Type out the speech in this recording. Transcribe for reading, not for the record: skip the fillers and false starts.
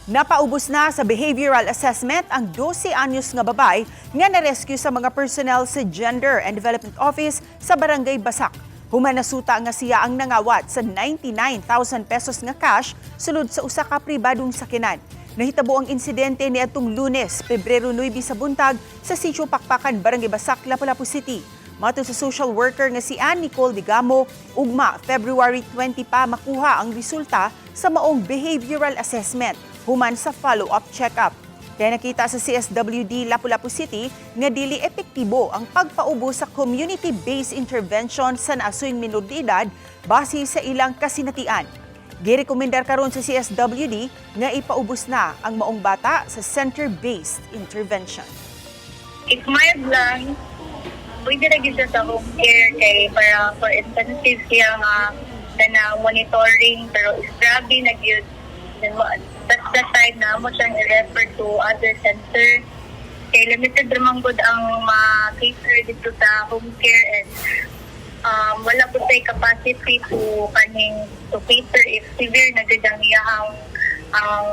Napaubos na sa behavioral assessment ang 12 anyos nga babay nga na-rescue sa mga personnel sa Gender and Development Office sa Barangay Basak. Human nasuta nga siya ang nangawat sa 99,000 pesos nga cash sulod sa usa ka pribadong sakinan. Nahitabo ang insidente niadtong Lunes, Pebrero 9 sa buntag sa Sitio Pakpakan, Barangay Basak, Lapu-Lapu City. Matod sa social worker nga si Ann Nicole Digamo, ugma February 20 pa makuha ang resulta sa maong behavioral assessment human sa follow-up check-up. Kaya nakita sa CSWD Lapu-Lapu City nga dili epektibo ang pagpaubo sa community-based intervention sa naasuing minor de edad base sa ilang kasinatian. Girekomendar karon sa CSWD nga ipaubos na ang maong bata sa center-based intervention. If mild lang, pwede na gisa sa home care kay para for instance siya nga na monitoring pero is grabe na gyud. That's the time na mo siyang i-refer to other center. Kay limited ramang good ang ma-cater dito sa home care and wala po tayo capacity to cater if severe na gud ang iyahang ang